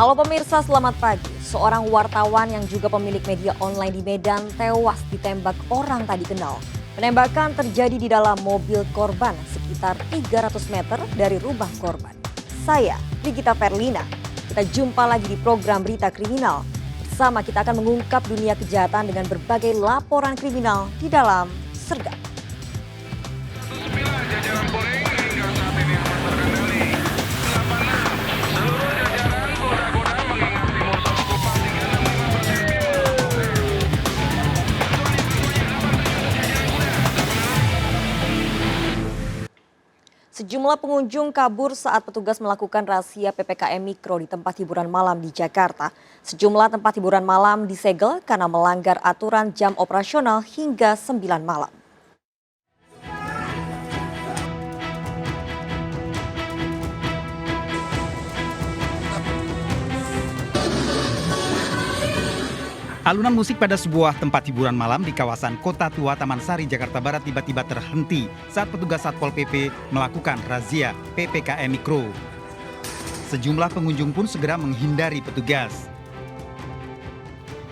Halo pemirsa, selamat pagi. Seorang wartawan yang juga pemilik media online di Medan tewas ditembak orang tak dikenal. Penembakan terjadi di dalam mobil korban sekitar 300 meter dari rumah korban. Saya, Ligita Verlina. Kita jumpa lagi di program Berita Kriminal. Bersama kita akan mengungkap dunia kejahatan dengan berbagai laporan kriminal di dalam Sergap. Sejumlah pengunjung kabur saat petugas melakukan razia PPKM Mikro di tempat hiburan malam di Jakarta. Sejumlah tempat hiburan malam disegel karena melanggar aturan jam operasional hingga 9 malam. Alunan musik pada sebuah tempat hiburan malam di kawasan Kota Tua Taman Sari, Jakarta Barat tiba-tiba terhenti saat petugas Satpol PP melakukan razia PPKM Mikro. Sejumlah pengunjung pun segera menghindari petugas.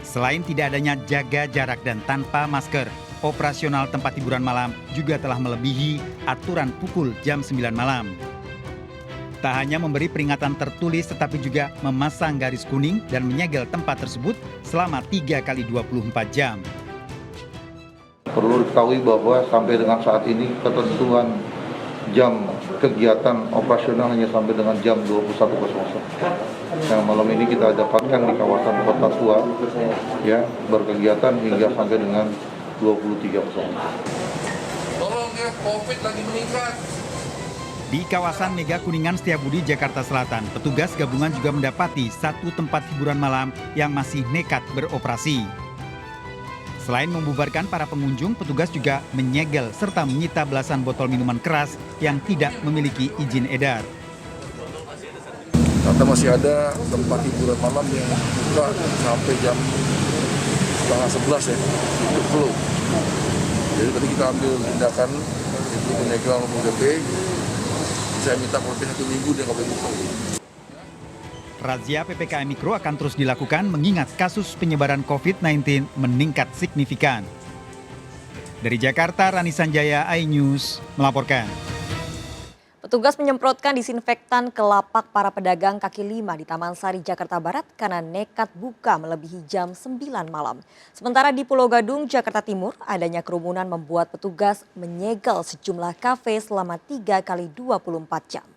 Selain tidak adanya jaga jarak dan tanpa masker, operasional tempat hiburan malam juga telah melebihi aturan pukul jam 9 malam. Tak hanya memberi peringatan tertulis tetapi juga memasang garis kuning dan menyegel tempat tersebut selama 3 kali 24 jam. Perlu diketahui bahwa sampai dengan saat ini ketentuan jam kegiatan operasional hanya sampai dengan jam 21.00. Nah, malam ini kita dapatkan di kawasan Kota Tua ya, berkegiatan hingga sampai dengan 23.00. Tolong ya, Covid lagi meningkat. Di kawasan Mega Kuningan Setiabudi, Jakarta Selatan, petugas gabungan juga mendapati satu tempat hiburan malam yang masih nekat beroperasi. Selain membubarkan para pengunjung, petugas juga menyegel serta menyita belasan botol minuman keras yang tidak memiliki izin edar. Ternyata masih ada tempat hiburan malam yang buka sampai jam 10:30 ya, itu belum. Jadi tadi kita ambil tindakan, itu menyegel MOP. Saya minta kurang 1 minggu dia nggak boleh buka. Razia PPKM Mikro akan terus dilakukan mengingat kasus penyebaran COVID-19 meningkat signifikan. Dari Jakarta, Rani Sanjaya, iNews melaporkan. Petugas menyemprotkan disinfektan ke lapak para pedagang kaki lima di Taman Sari, Jakarta Barat karena nekat buka melebihi jam 9 malam. Sementara di Pulau Gadung, Jakarta Timur, adanya kerumunan membuat petugas menyegel sejumlah kafe selama 3 kali 24 jam.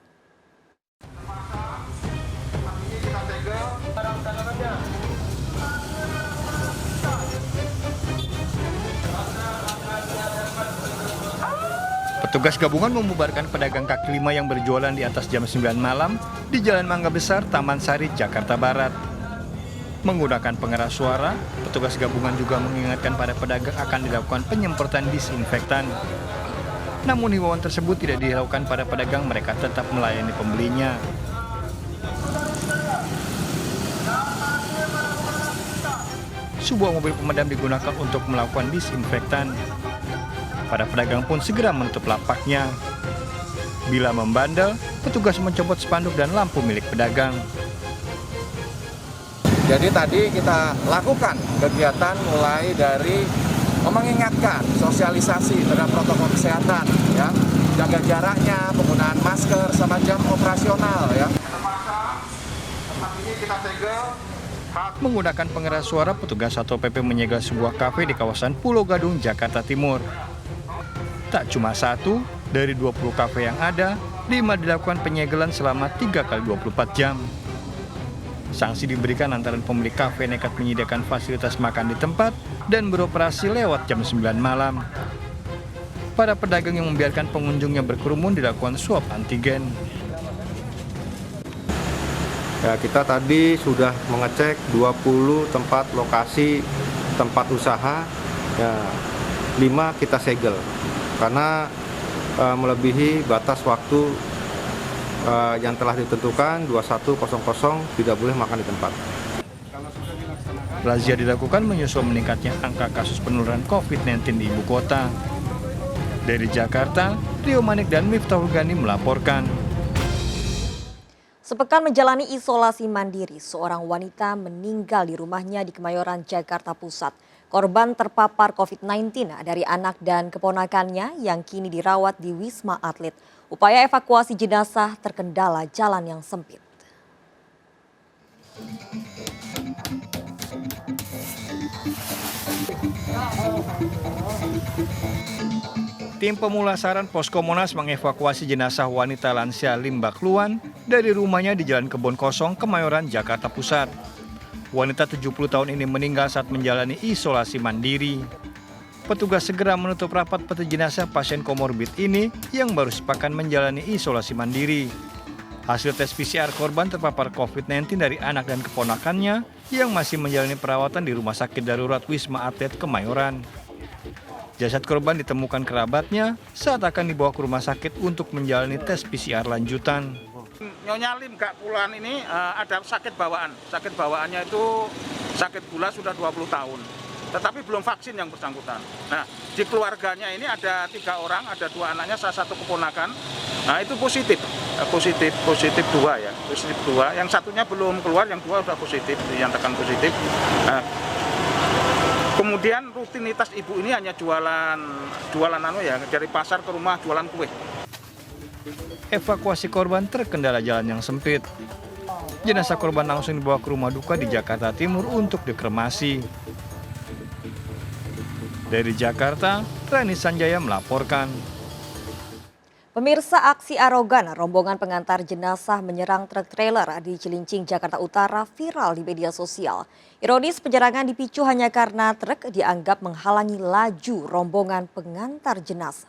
Petugas gabungan membubarkan pedagang kaki lima yang berjualan di atas jam 9 malam di Jalan Mangga Besar, Taman Sari, Jakarta Barat. Menggunakan pengeras suara, petugas gabungan juga mengingatkan para pedagang akan dilakukan penyemprotan disinfektan. Namun himbauan tersebut tidak dilakukan pada pedagang, mereka tetap melayani pembelinya. Sebuah mobil pemadam digunakan untuk melakukan disinfektan. Para pedagang pun segera menutup lapaknya. Bila membandel, petugas mencopot spanduk dan lampu milik pedagang. Jadi tadi kita lakukan kegiatan mulai dari mengingatkan sosialisasi terhadap protokol kesehatan, ya, jaga jaraknya, penggunaan masker, sama jam operasional, ya. Menggunakan pengeras suara, petugas Satpol PP menyegel sebuah kafe di kawasan Pulau Gadung, Jakarta Timur. Tak cuma satu, dari 20 kafe yang ada, 5 dilakukan penyegelan selama 3 kali 24 jam. Sanksi diberikan lantaran pemilik kafe nekat menyediakan fasilitas makan di tempat dan beroperasi lewat jam 9 malam. Para pedagang yang membiarkan pengunjungnya berkerumun dilakukan swab antigen. Ya, kita tadi sudah mengecek 20 tempat lokasi tempat usaha, ya, 5 kita segel karena melebihi batas waktu yang telah ditentukan 21.00 tidak boleh makan di tempat. Razia dilakukan menyusul meningkatnya angka kasus penularan COVID-19 di ibu kota. Dari Jakarta, Rio Manik dan Miftahul Gani melaporkan. Sepekan menjalani isolasi mandiri, seorang wanita meninggal di rumahnya di Kemayoran, Jakarta Pusat. Korban terpapar COVID-19 dari anak dan keponakannya yang kini dirawat di Wisma Atlet. Upaya evakuasi jenazah terkendala jalan yang sempit. Tim pemulasaran Posko Monas mengevakuasi jenazah wanita lansia Limbak Luan dari rumahnya di Jalan Kebon Kosong, Kemayoran, Jakarta Pusat. Wanita 70 tahun ini meninggal saat menjalani isolasi mandiri. Petugas segera menutup rapat peti jenazah pasien komorbid ini yang baru sepekan menjalani isolasi mandiri. Hasil tes PCR korban terpapar COVID-19 dari anak dan keponakannya yang masih menjalani perawatan di Rumah Sakit Darurat Wisma Atlet Kemayoran. Jasad korban ditemukan kerabatnya saat akan dibawa ke rumah sakit untuk menjalani tes PCR lanjutan. Nyonya Lim Kak Puluhan ini ada sakit bawaan. Sakit bawaannya itu sakit gula sudah 20 tahun. Tetapi belum vaksin yang bersangkutan. Nah, di keluarganya ini ada 3 orang, ada 2 anaknya, salah satu keponakan. Nah, itu positif 2 ya, positif 2. Yang satunya belum keluar, yang 2 sudah positif, dinyatakan positif. Nah, kemudian rutinitas ibu ini hanya jualan dari pasar ke rumah jualan kue. Evakuasi korban terkendala jalan yang sempit. Jenazah korban langsung dibawa ke rumah duka di Jakarta Timur untuk dikremasi. Dari Jakarta, Rani Sanjaya melaporkan. Pemirsa, aksi arogan rombongan pengantar jenazah menyerang truk trailer di Cilincing, Jakarta Utara viral di media sosial. Ironis, penyerangan dipicu hanya karena truk dianggap menghalangi laju rombongan pengantar jenazah.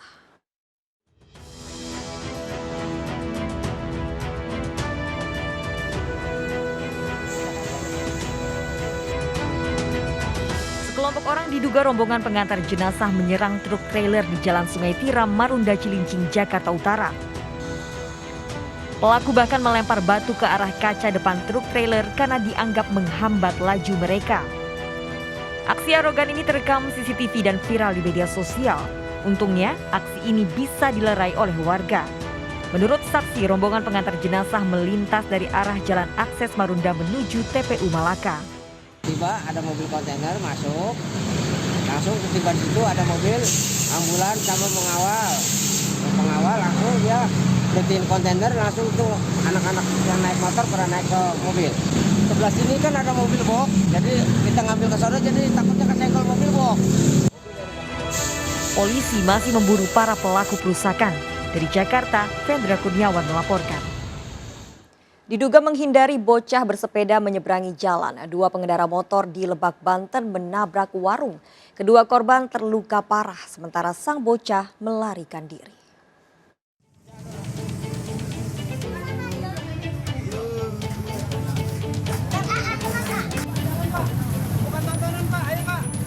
Sekelompok orang diduga rombongan pengantar jenazah menyerang truk trailer di Jalan Sungai Tiram, Marunda, Cilincing, Jakarta Utara. Pelaku bahkan melempar batu ke arah kaca depan truk trailer karena dianggap menghambat laju mereka. Aksi arogan ini terekam CCTV dan viral di media sosial. Untungnya, aksi ini bisa dilerai oleh warga. Menurut saksi, rombongan pengantar jenazah melintas dari arah jalan akses Marunda menuju TPU Malaka. Tiba ada mobil kontainer masuk, langsung tiba di situ ada mobil ambulans sama pengawal langsung dia berhentiin kontainer, langsung itu anak-anak yang naik motor pada naik ke mobil. Sebelah sini kan ada mobil box, jadi kita ngambil ke sana jadi takutnya kesenggol mobil box. Polisi masih memburu para pelaku perusakan. Dari Jakarta, Vendra Kurniawan melaporkan. Diduga menghindari bocah bersepeda menyeberangi jalan, 2 pengendara motor di Lebak, Banten menabrak warung. Kedua korban terluka parah, sementara sang bocah melarikan diri.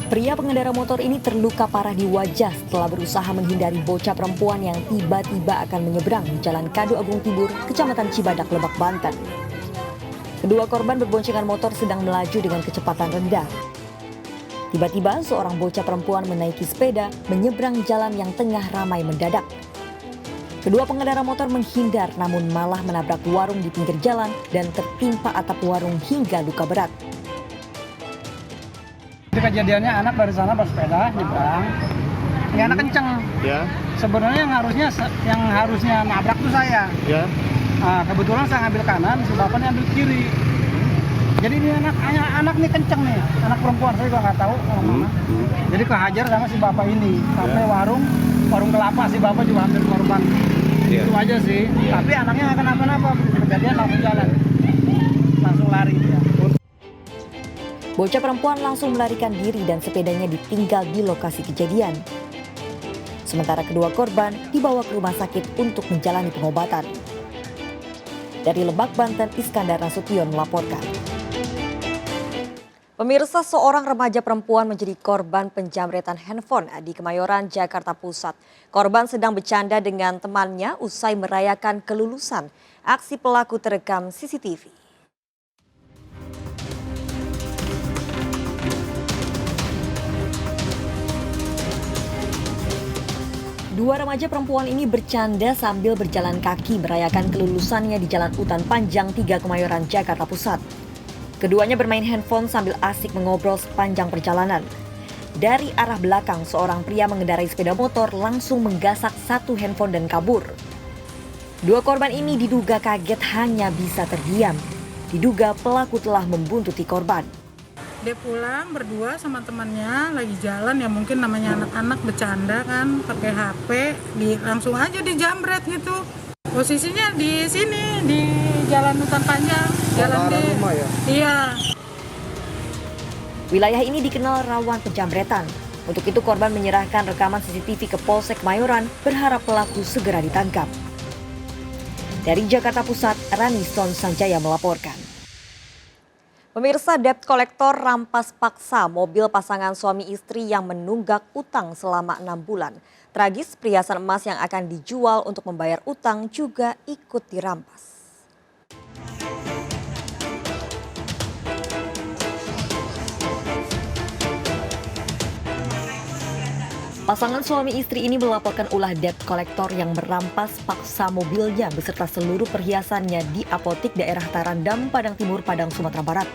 Pria pengendara motor ini terluka parah di wajah setelah berusaha menghindari bocah perempuan yang tiba-tiba akan menyeberang di Jalan Kadu Agung Tibur, Kecamatan Cibadak, Lebak, Banten. Kedua korban berboncengan motor sedang melaju dengan kecepatan rendah. Tiba-tiba seorang bocah perempuan menaiki sepeda menyeberang jalan yang tengah ramai mendadak. Kedua pengendara motor menghindar namun malah menabrak warung di pinggir jalan dan tertimpa atap warung hingga luka berat. Kejadiannya anak dari sana bersepeda nyebrang, ini anak kenceng. Ya. Sebenarnya yang harusnya nabrak tuh saya. Ya. Nah, kebetulan saya ngambil kanan, si bapaknya ambil kiri. Jadi ini anak nih kenceng nih, anak perempuan, saya juga nggak tahu mana. Jadi kehajar sama si bapak ini sampai warung kelapa, si bapak juga hampir korban. Itu aja sih. Tapi anaknya nggak kenapa-napa, kejadian langsung jalan, langsung lari dia. Bocah perempuan langsung melarikan diri dan sepedanya ditinggal di lokasi kejadian. Sementara kedua korban dibawa ke rumah sakit untuk menjalani pengobatan. Dari Lebak, Banten, Iskandar Nasution melaporkan. Pemirsa, seorang remaja perempuan menjadi korban penjamretan handphone di Kemayoran, Jakarta Pusat. Korban sedang bercanda dengan temannya usai merayakan kelulusan. Aksi pelaku terekam CCTV. Dua remaja perempuan ini bercanda sambil berjalan kaki merayakan kelulusannya di Jalan Utan Panjang 3 Kemayoran, Jakarta Pusat. Keduanya bermain handphone sambil asik mengobrol sepanjang perjalanan. Dari arah belakang, seorang pria mengendarai sepeda motor langsung menggasak satu handphone dan kabur. Dua korban ini diduga kaget hanya bisa terdiam. Diduga pelaku telah membuntuti korban. Dia pulang berdua sama temannya lagi jalan, ya mungkin namanya anak-anak bercanda kan, pakai HP, langsung aja dijambret gitu. Posisinya di sini di Jalan Utan Panjang, jalan di rumah ya. Iya. Wilayah ini dikenal rawan penjambretan. Untuk itu korban menyerahkan rekaman CCTV ke Polsek Kemayoran berharap pelaku segera ditangkap. Dari Jakarta Pusat, Rani Son Sanjaya melaporkan. Pemirsa, debt collector rampas paksa mobil pasangan suami istri yang menunggak utang selama 6 bulan. Tragis, perhiasan emas yang akan dijual untuk membayar utang juga ikut dirampas. Pasangan suami istri ini melaporkan ulah debt collector yang merampas paksa mobilnya beserta seluruh perhiasannya di apotik daerah Tarandam, Padang Timur, Padang, Sumatera Barat.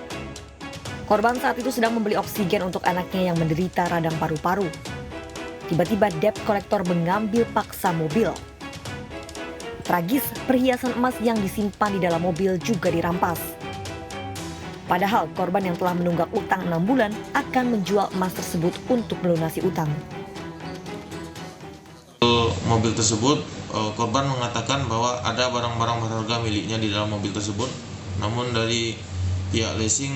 Korban saat itu sedang membeli oksigen untuk anaknya yang menderita radang paru-paru. Tiba-tiba debt collector mengambil paksa mobil. Tragis, perhiasan emas yang disimpan di dalam mobil juga dirampas. Padahal korban yang telah menunggak utang 6 bulan akan menjual emas tersebut untuk melunasi utang. Mobil tersebut, korban mengatakan bahwa ada barang-barang berharga miliknya di dalam mobil tersebut. Namun dari pihak leasing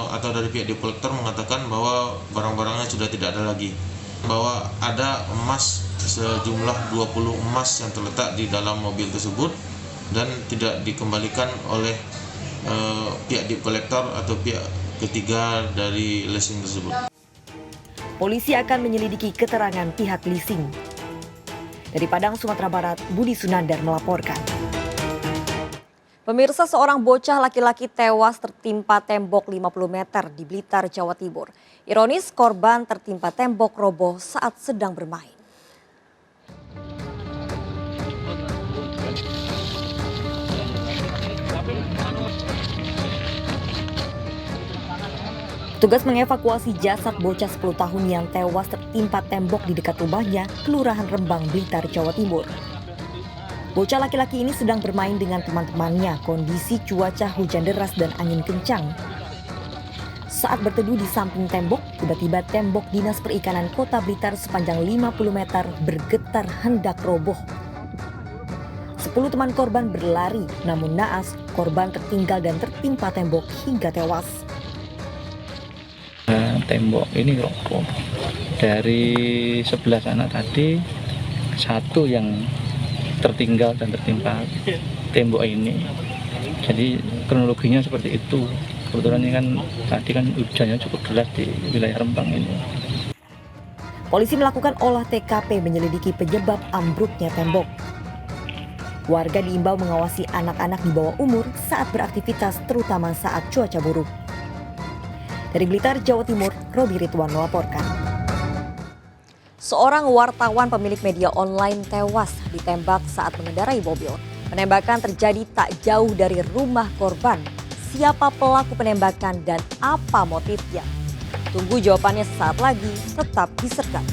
atau dari pihak debt collector mengatakan bahwa barang-barangnya sudah tidak ada lagi. Bahwa ada emas sejumlah 20 emas yang terletak di dalam mobil tersebut dan tidak dikembalikan oleh pihak debt collector atau pihak ketiga dari leasing tersebut. Polisi akan menyelidiki keterangan pihak leasing. Dari Padang, Sumatera Barat, Budi Sunandar melaporkan. Pemirsa, seorang bocah laki-laki tewas tertimpa tembok 50 meter di Blitar, Jawa Timur. Ironis, korban tertimpa tembok roboh saat sedang bermain. Petugas mengevakuasi jasad bocah 10 tahun yang tewas tertimpa tembok di dekat rumahnya, Kelurahan Rembang, Blitar, Jawa Timur. Bocah laki-laki ini sedang bermain dengan teman-temannya, kondisi cuaca hujan deras dan angin kencang. Saat berteduh di samping tembok, tiba-tiba tembok Dinas Perikanan Kota Blitar sepanjang 50 meter bergetar hendak roboh. 10 teman korban berlari, namun naas korban tertinggal dan tertimpa tembok hingga tewas. Tembok ini roboh. Dari 11 anak tadi, satu yang tertinggal dan tertimpa tembok ini. Jadi kronologinya seperti itu. Kebetulan ini kan tadi kan hujannya cukup deras di wilayah Rembang ini. Polisi melakukan olah TKP menyelidiki penyebab ambruknya tembok. Warga diimbau mengawasi anak-anak di bawah umur saat beraktivitas, terutama saat cuaca buruk. Dari Blitar, Jawa Timur, Robi Ridwan melaporkan. Seorang wartawan pemilik media online tewas ditembak saat mengendarai mobil. Penembakan terjadi tak jauh dari rumah korban. Siapa pelaku penembakan dan apa motifnya? Tunggu jawabannya sesaat lagi, tetap di Sergap.